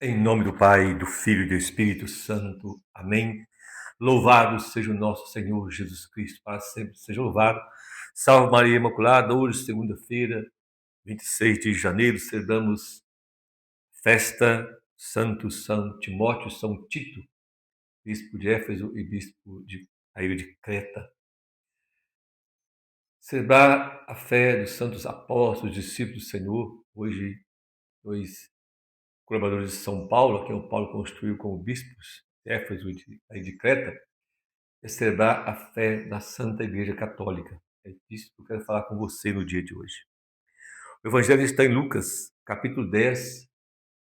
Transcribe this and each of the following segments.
Em nome do Pai, do Filho e do Espírito Santo. Amém. Louvado seja o nosso Senhor Jesus Cristo, para sempre seja louvado. Salve Maria Imaculada, hoje, segunda-feira, 26 de janeiro, celebramos festa Santo São Timóteo, São Tito, bispo de Éfeso e bispo de Ilha de Creta. Celebrar a fé dos santos apóstolos, discípulos do Senhor, hoje, dois colaboradores de São Paulo, que o Paulo construiu como bispos de Éfeso e de Creta, é celebrar a fé da Santa Igreja Católica. É disso que eu quero falar com você no dia de hoje. O Evangelho está em Lucas, capítulo 10,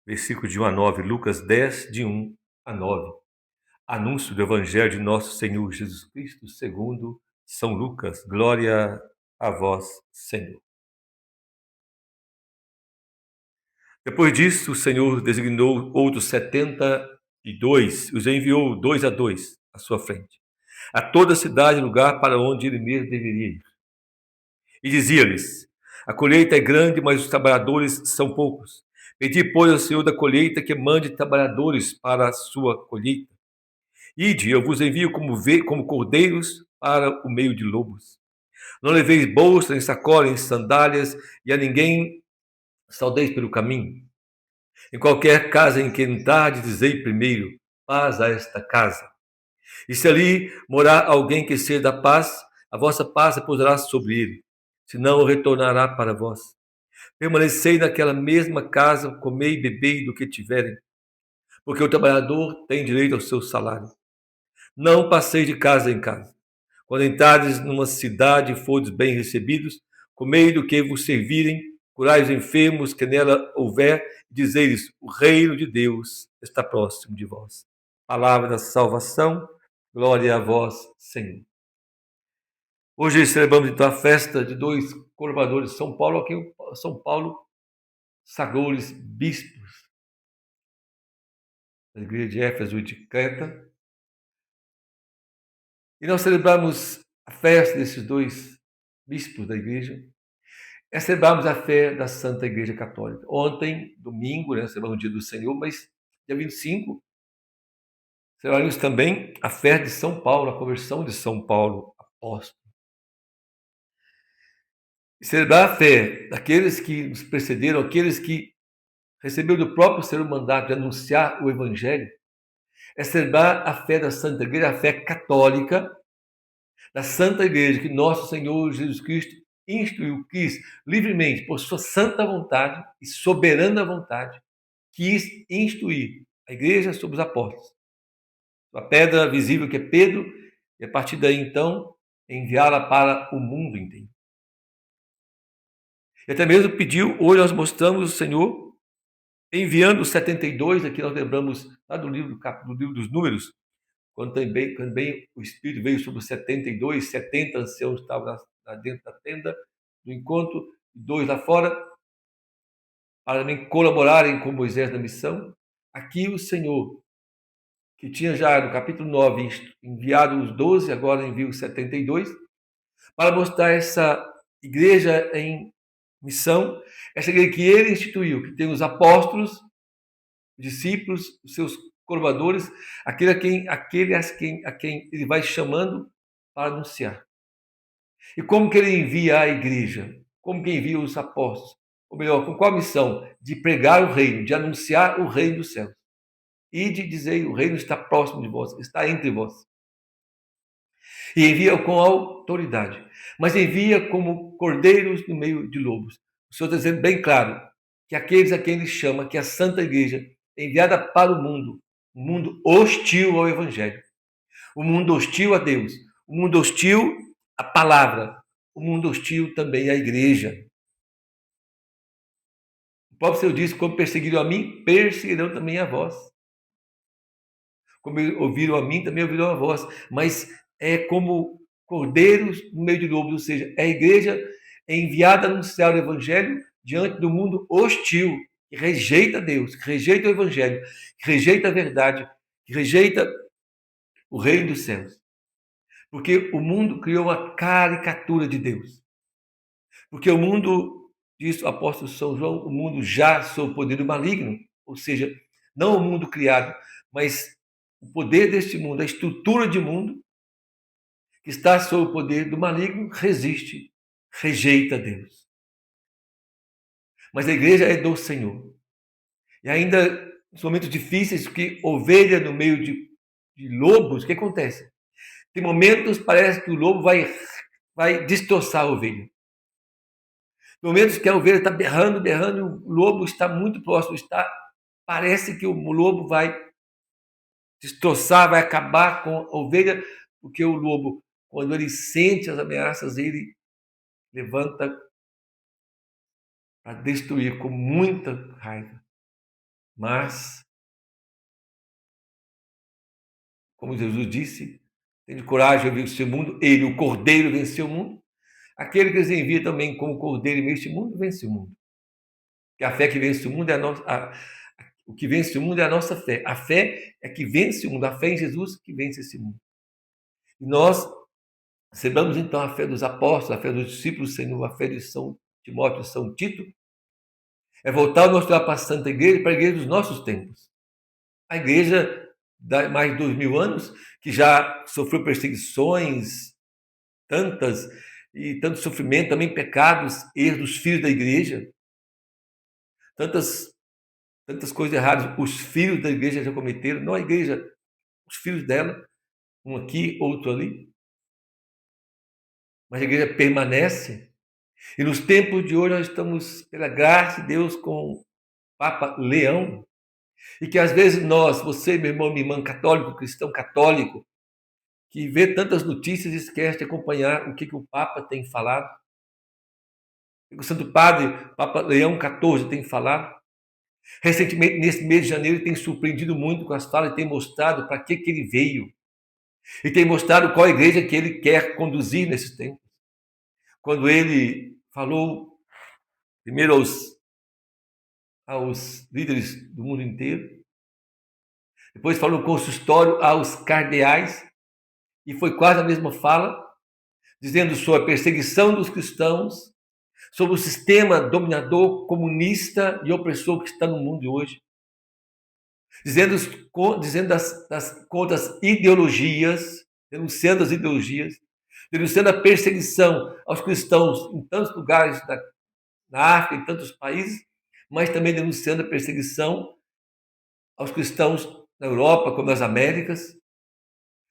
versículo de 1 a 9. Lucas 10, de 1 a 9. Anúncio do Evangelho de nosso Senhor Jesus Cristo, segundo São Lucas. Glória a vós, Senhor. Depois disso, o Senhor designou outros 72, os enviou 2 a 2 à sua frente, a toda a cidade e lugar para onde ele mesmo deveria ir. E dizia-lhes: a colheita é grande, mas os trabalhadores são poucos. Pedi, pois, ao Senhor da colheita que mande trabalhadores para a sua colheita. Ide, eu vos envio como cordeiros para o meio de lobos. Não leveis bolsa, nem sacola, nem sandálias, e a ninguém saudeis pelo caminho. Em qualquer casa em que entrardes, dizei primeiro: paz a esta casa. E se ali morar alguém que seja da paz, a vossa paz repousará sobre ele, senão retornará para vós. Permanecei naquela mesma casa, comei e bebei do que tiverem, porque o trabalhador tem direito ao seu salário. Não passeis de casa em casa. Quando entrares numa cidade e fordes bem recebidos, comei do que vos servirem, curai os enfermos que nela houver, e dizei-lhes: o reino de Deus está próximo de vós. Palavra da salvação, glória a vós, Senhor. Hoje celebramos então a festa de dois colaboradores de São Paulo, a quem São Paulo sagrou-lhes bispos da igreja de Éfeso e de Creta. E nós celebramos a festa desses dois bispos da igreja. Celebramos a fé da Santa Igreja Católica. Ontem, domingo, celebramos o dia do Senhor, mas dia 25, celebramos também a fé de São Paulo, a conversão de São Paulo, apóstolo. E celebrar a fé daqueles que nos precederam, aqueles que receberam do próprio Senhor o mandato de anunciar o Evangelho, é celebrar a fé da Santa Igreja, a fé católica da Santa Igreja, que nosso Senhor Jesus Cristo instruiu, quis livremente, por sua santa vontade e soberana vontade, quis instruir a igreja sobre os apóstolos. A pedra visível que é Pedro, e a partir daí então enviá-la para o mundo inteiro. E até mesmo pediu, hoje nós mostramos o Senhor enviando os 72, aqui nós lembramos lá do livro dos Números, quando também o Espírito veio sobre os 72, 70 anciãos estavam lá dentro da tenda do encontro, 2 lá fora, para também colaborarem com Moisés na missão. Aqui o Senhor, que tinha já no capítulo 9 enviado os 12, agora envia os 72, para mostrar essa igreja em missão, essa igreja que ele instituiu, que tem os apóstolos, discípulos, os seus colaboradores, aquele a quem ele vai chamando para anunciar. E como que ele envia a igreja? Como que envia os apóstolos? Ou melhor, com qual missão? De pregar o reino, de anunciar o reino dos céus. E de dizer: o reino está próximo de vós, está entre vós. E envia com autoridade, mas envia como cordeiros no meio de lobos. O Senhor está dizendo bem claro que aqueles a quem ele chama, que a Santa Igreja, enviada para o mundo, um mundo hostil ao Evangelho, um mundo hostil a Deus, um mundo hostil à palavra, um mundo hostil também à Igreja. O próprio Senhor disse: como perseguiram a mim, perseguirão também a vós. Como ouviram a mim, também ouvirão a vós. Mas é como cordeiros no meio de lobos, ou seja, a Igreja é enviada a anunciar o Evangelho diante do mundo hostil, que rejeita Deus, que rejeita o Evangelho, que rejeita a verdade, que rejeita o reino dos céus. Porque o mundo criou uma caricatura de Deus. Porque o mundo, diz o apóstolo São João, o mundo já sob o poder do maligno, ou seja, não o mundo criado, mas o poder deste mundo, a estrutura de mundo que está sob o poder do maligno, resiste, rejeita Deus. Mas a igreja é do Senhor. E ainda nos momentos difíceis, que ovelha no meio de lobos, o que acontece? Tem momentos, parece que o lobo vai destroçar a ovelha. Tem momentos que a ovelha está berrando, berrando, e o lobo está muito próximo, parece que o lobo vai destroçar, vai acabar com a ovelha, porque o lobo, quando ele sente as ameaças, ele levanta para destruir com muita raiva. Mas, como Jesus disse, tem coragem de vencer o mundo, ele, o Cordeiro, venceu o mundo. Aquele que nos envia também como Cordeiro neste mundo, vence o mundo. Porque a fé que vence o mundo é a nossa. O que vence o mundo é a nossa fé. A fé é que vence o mundo. A fé em Jesus que vence esse mundo. E nós recebamos então a fé dos apóstolos, a fé dos discípulos, Senhor, a fé de São Timóteo e São Tito. É voltar a mostrar para a Santa Igreja, para a igreja dos nossos tempos. A igreja de mais de 2000 anos, que já sofreu perseguições, tantas, e tanto sofrimento, também pecados, erros dos filhos da igreja, tantas coisas erradas os filhos da igreja já cometeram, não a igreja, os filhos dela, um aqui, outro ali. Mas a igreja permanece. E nos tempos de hoje nós estamos, pela graça de Deus, com o Papa Leão. E que às vezes nós, você, meu irmão, minha irmã, católico, cristão católico, que vê tantas notícias e esquece de acompanhar o que o Papa tem falado. O Santo Padre, Papa Leão XIV, tem falado. Recentemente, nesse mês de janeiro, ele tem surpreendido muito com as falas e tem mostrado para que ele veio. E tem mostrado qual a igreja que ele quer conduzir nesses tempos. Quando ele falou primeiro aos líderes do mundo inteiro, depois falou consistório aos cardeais, e foi quase a mesma fala, dizendo sobre a perseguição dos cristãos, sobre o sistema dominador, comunista e opressor que está no mundo hoje, dizendo contra as ideologias, denunciando as ideologias, denunciando a perseguição aos cristãos em tantos lugares na África, em tantos países, mas também denunciando a perseguição aos cristãos na Europa, como nas Américas.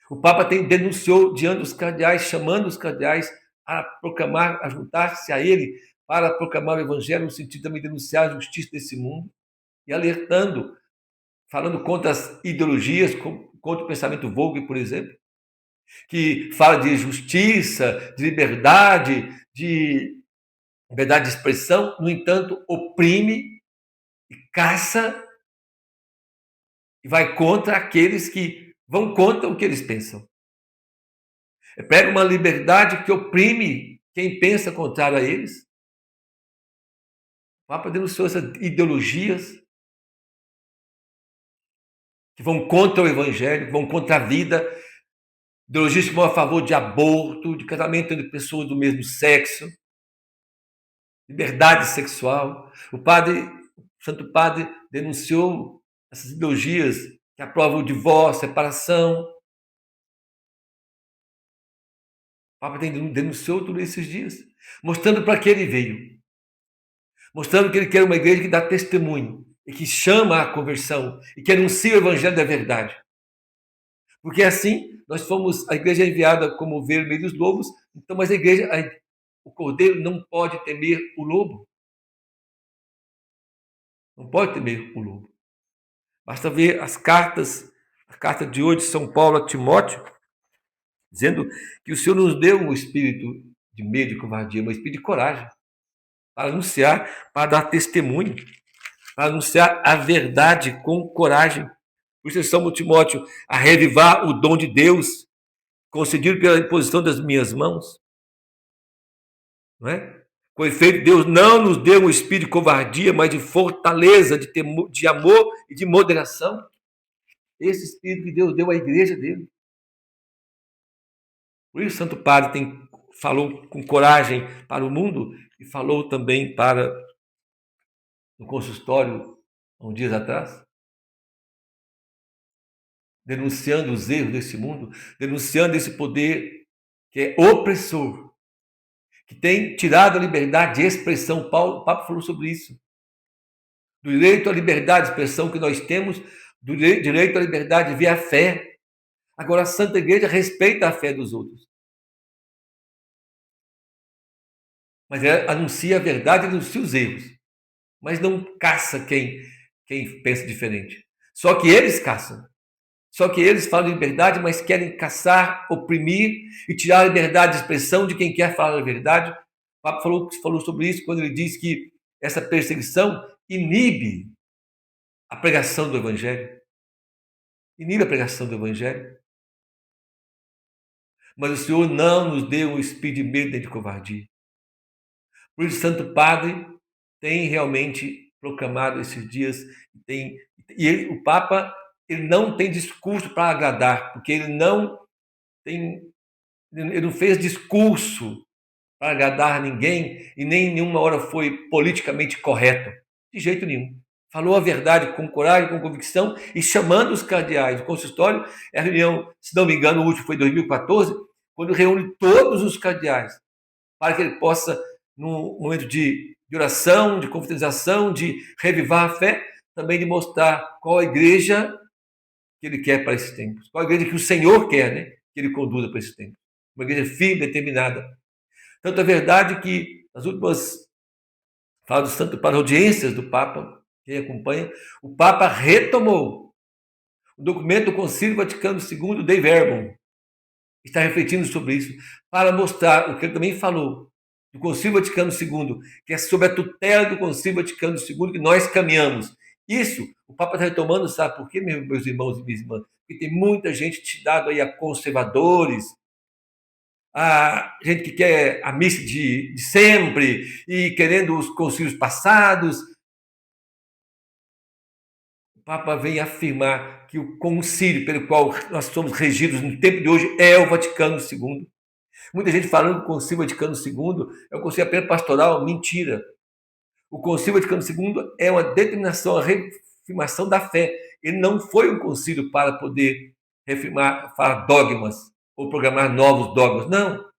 O Papa denunciou diante dos cardeais, chamando os cardeais a proclamar, a juntar-se a ele para proclamar o Evangelho, no sentido também de denunciar a justiça desse mundo, e alertando, falando contra as ideologias, contra o pensamento Vogue, por exemplo, que fala de justiça, de liberdade de expressão, no entanto, oprime e caça e vai contra aqueles que vão contra o que eles pensam. Prega uma liberdade que oprime quem pensa contrário a eles. O Papa denunciou essas ideologias que vão contra o Evangelho, que vão contra a vida, ideologias que vão a favor de aborto, de casamento entre pessoas do mesmo sexo, liberdade sexual. O Santo Padre denunciou essas ideologias que aprovam o divórcio, a separação. O Papa denunciou tudo esses dias, mostrando para que ele veio. Mostrando que ele quer uma igreja que dá testemunho e que chama à conversão e que anuncia o evangelho da verdade. Porque assim, nós fomos, a igreja é enviada como ovelha no meio dos lobos, então, mas o cordeiro não pode temer o lobo. Não pode temer o lobo. Basta ver a carta de hoje de São Paulo a Timóteo, dizendo que o Senhor nos deu um espírito de medo e covardia, um espírito de coragem, para anunciar, para dar testemunho, para anunciar a verdade com coragem. Por isso, São Timóteo, a revivar o dom de Deus, concedido pela imposição das minhas mãos. Não é? Com efeito, Deus não nos deu um espírito de covardia, mas de fortaleza, de temor, de amor e de moderação. Esse espírito que Deus deu à igreja dele. Por isso, o Santo Padre falou com coragem para o mundo e falou também no consistório, há uns dias atrás, denunciando os erros desse mundo, denunciando esse poder que é opressor, que tem tirado a liberdade de expressão. O Papa falou sobre isso. Do direito à liberdade de expressão que nós temos, do direito à liberdade de ver a fé. Agora, a Santa Igreja respeita a fé dos outros. Mas ela anuncia a verdade e denuncia os erros. Mas não caça quem pensa diferente. Só que eles caçam. Só que eles falam de liberdade, mas querem caçar, oprimir e tirar a liberdade de expressão de quem quer falar a verdade. O Papa falou sobre isso quando ele diz que essa perseguição inibe a pregação do Evangelho. Inibe a pregação do Evangelho. Mas o Senhor não nos deu um espírito de medo nem de covardia. Por isso, o Santo Padre tem realmente proclamado esses dias, o Papa ele não tem discurso para agradar, porque ele não fez discurso para agradar ninguém e nem nenhuma hora foi politicamente correto, de jeito nenhum. Falou a verdade com coragem, com convicção e chamando os cardeais. O consistório é a reunião, se não me engano, o último foi em 2014, quando reúne todos os cardeais para que ele possa, num momento de oração, de confraternização, de revivar a fé, também de mostrar qual a igreja que ele quer para esses tempos, qual a igreja que o Senhor quer, né, que ele conduza para esses tempos. Uma igreja firme, determinada. Tanto é verdade que nas últimas falas do Santo para audiências do Papa, quem acompanha, o Papa retomou o documento do Concílio Vaticano II, Dei Verbum, está refletindo sobre isso, para mostrar o que ele também falou, do Concílio Vaticano II, que é sob a tutela do Concílio Vaticano II que nós caminhamos. Isso, o Papa está retomando, sabe por quê, meus irmãos e minhas irmãs? Porque tem muita gente tirada aí a conservadores, a gente que quer a missa de sempre e querendo os concílios passados. O Papa vem afirmar que o concílio pelo qual nós somos regidos no tempo de hoje é o Vaticano II. Muita gente falando que o Concílio Vaticano II é um concílio apenas pastoral. Mentira. O Concílio Vaticano II é uma determinação, a reafirmação da fé. Ele não foi um concílio para poder reafirmar, falar dogmas ou programar novos dogmas. Não.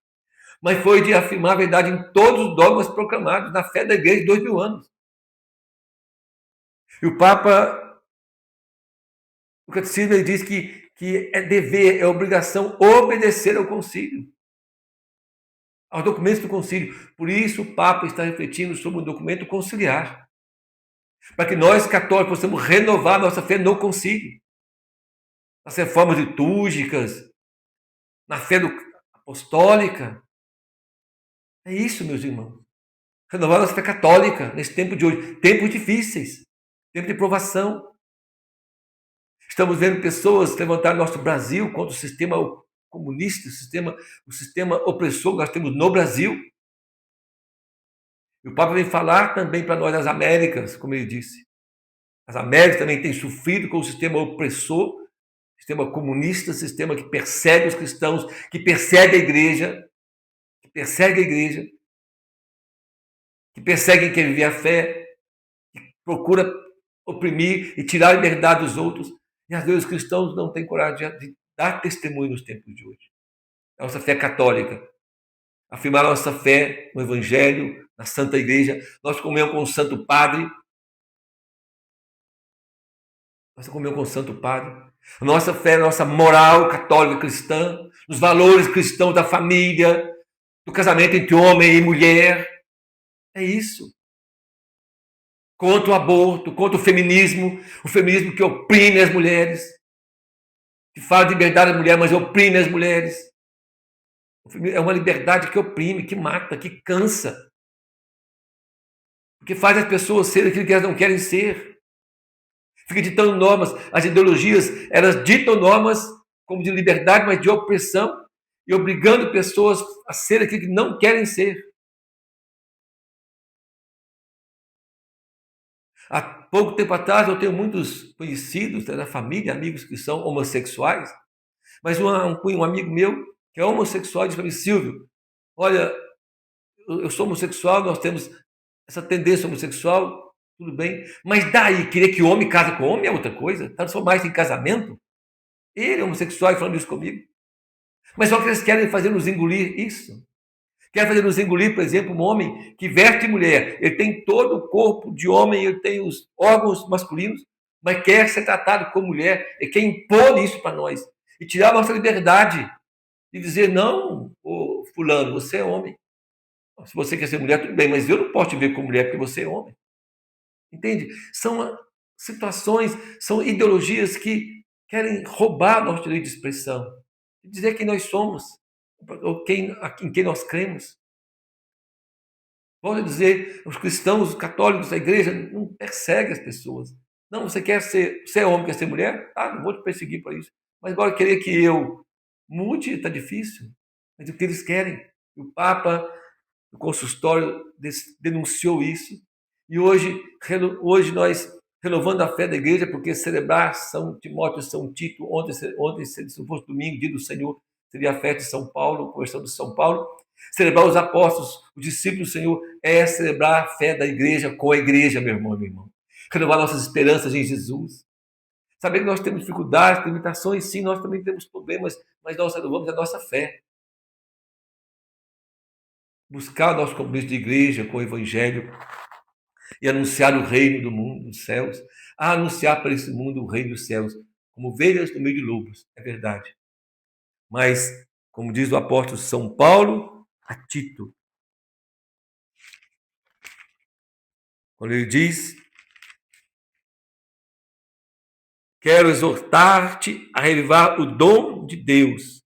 Mas foi de afirmar a verdade em todos os dogmas proclamados na fé da igreja de 2000 anos. E o Papa, o Catecismo, ele diz que é dever, é obrigação obedecer ao concílio, aos documentos do concílio. Por isso o Papa está refletindo sobre um documento conciliar, para que nós, católicos, possamos renovar nossa fé no concílio, nas reformas litúrgicas, na fé apostólica. É isso, meus irmãos. Renovar nossa fé católica nesse tempo de hoje. Tempos difíceis, tempo de provação. Estamos vendo pessoas levantar nosso Brasil contra o sistema comunista, o sistema opressor que nós temos no Brasil. E o Papa vem falar também para nós das Américas, como ele disse. As Américas também têm sofrido com o sistema opressor, sistema comunista, sistema que persegue os cristãos, que persegue a igreja, que persegue quem vive a fé, que procura oprimir e tirar a liberdade dos outros. E às vezes os cristãos não têm coragem de dar testemunho nos tempos de hoje. A nossa fé católica, afirmar a nossa fé no Evangelho, na Santa Igreja, nossa comunhão com o Santo Padre, a nossa fé, a nossa moral católica cristã, os valores cristãos da família, do casamento entre homem e mulher. É isso. Contra o aborto, contra o feminismo que oprime as mulheres, que fala de liberdade da mulher, mas oprime as mulheres. É uma liberdade que oprime, que mata, que cansa, porque faz as pessoas serem aquilo que elas não querem ser. Fica ditando normas. As ideologias, elas ditam normas como de liberdade, mas de opressão, e obrigando pessoas a ser aquilo que não querem ser. Há pouco tempo atrás, eu tenho muitos conhecidos da família, amigos que são homossexuais, mas um amigo meu que é homossexual disse para mim: Silvio, olha, eu sou homossexual, nós temos essa tendência homossexual, tudo bem, mas daí, querer que homem case com homem é outra coisa, transformar isso em casamento, Ele é homossexual e falando isso comigo. Mas só que eles querem fazer nos engolir isso. Querem fazer nos engolir, por exemplo, um homem que veste mulher. Ele tem todo o corpo de homem, ele tem os órgãos masculinos, mas quer ser tratado como mulher. Ele quer impor isso para nós. E tirar a nossa liberdade. E dizer, não, ô, fulano, você é homem. Se você quer ser mulher, tudo bem, mas eu não posso te ver como mulher porque você é homem. Entende? São situações, são ideologias que querem roubar nosso direito de expressão. Dizer quem nós somos, ou em quem nós cremos. Volto a dizer, os cristãos, os católicos, a igreja não persegue as pessoas. Não, você é homem, quer ser mulher? Ah, não vou te perseguir para isso. Mas agora querer que eu mude está difícil. Mas o que eles querem? O Papa, o consistório, denunciou isso. E hoje nós, renovando a fé da igreja, porque celebrar São Timóteo e São Tito, ontem, se fosse domingo, dia do Senhor, seria a festa de São Paulo, conversão de São Paulo. Celebrar os apóstolos, os discípulos do Senhor, é celebrar a fé da igreja com a igreja, meu irmão, meu irmão. Renovar nossas esperanças em Jesus. Saber que nós temos dificuldades, limitações, sim, nós também temos problemas, mas nós renovamos a nossa fé. Buscar o nosso compromisso de igreja com o Evangelho e anunciar o reino do mundo, dos céus, a anunciar para esse mundo o reino dos céus, como ovelhas no meio de lobos, é verdade. Mas, como diz o apóstolo São Paulo a Tito, quando ele diz: quero exortar-te a revivar o dom de Deus,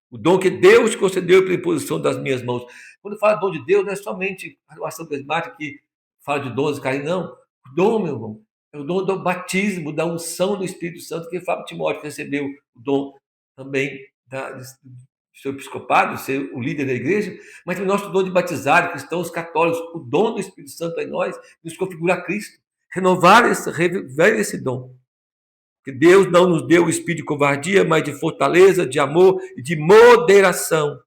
o dom que Deus te concedeu pela imposição das minhas mãos. Quando fala dom de Deus, não é somente a renovação carismática que fala de dons e carinho, não. O dom, meu irmão, é o dom do batismo, da unção do Espírito Santo, que Fábio Timóteo recebeu o dom também de ser episcopado, ser o líder da igreja, mas também o nosso dom de batizar, cristãos católicos, o dom do Espírito Santo em nós, nos configura a Cristo. Reviver esse dom. Que Deus não nos deu o espírito de covardia, mas de fortaleza, de amor e de moderação.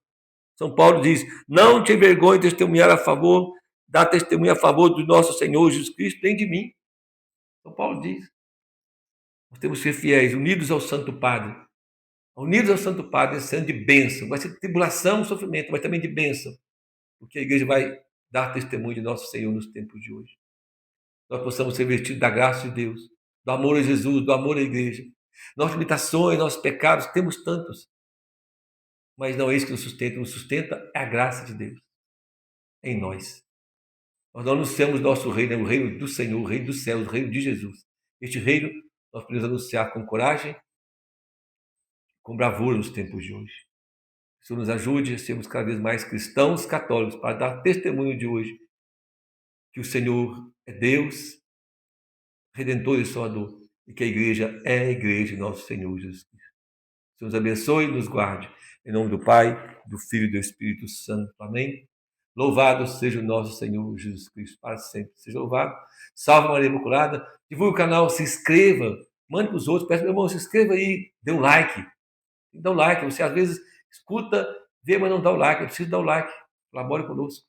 São Paulo diz: não te envergonhe de testemunhar a favor, dar testemunha a favor do nosso Senhor Jesus Cristo, nem de mim. São Paulo diz. Nós temos que ser fiéis, unidos ao Santo Padre. Unidos ao Santo Padre, sendo de bênção. Vai ser tribulação, sofrimento, mas também de bênção. Porque a igreja vai dar testemunho de nosso Senhor nos tempos de hoje. Nós possamos ser vestidos da graça de Deus, do amor a Jesus, do amor à igreja. Nossas limitações, nossos pecados, temos tantos. Mas não é isso que nos sustenta é a graça de Deus em nós. Nós não anunciamos nosso reino, é o reino do Senhor, o reino dos céus, o reino de Jesus. Este reino nós podemos anunciar com coragem, com bravura nos tempos de hoje. Que o Senhor nos ajude a sermos cada vez mais cristãos católicos, para dar testemunho de hoje que o Senhor é Deus, Redentor e Salvador, e que a igreja é a igreja de nosso Senhor Jesus Cristo. O Senhor nos abençoe e nos guarde. Em nome do Pai, do Filho e do Espírito Santo. Amém. Louvado seja o nosso Senhor Jesus Cristo, para sempre. Seja louvado. Salve Maria Imaculada. Divulgue o canal, se inscreva. Mande para os outros. Peça, meu irmão, se inscreva aí. Dê um like. Dá um like. Você às vezes escuta, vê, mas não dá o like. Eu preciso dar o like. Colabore conosco.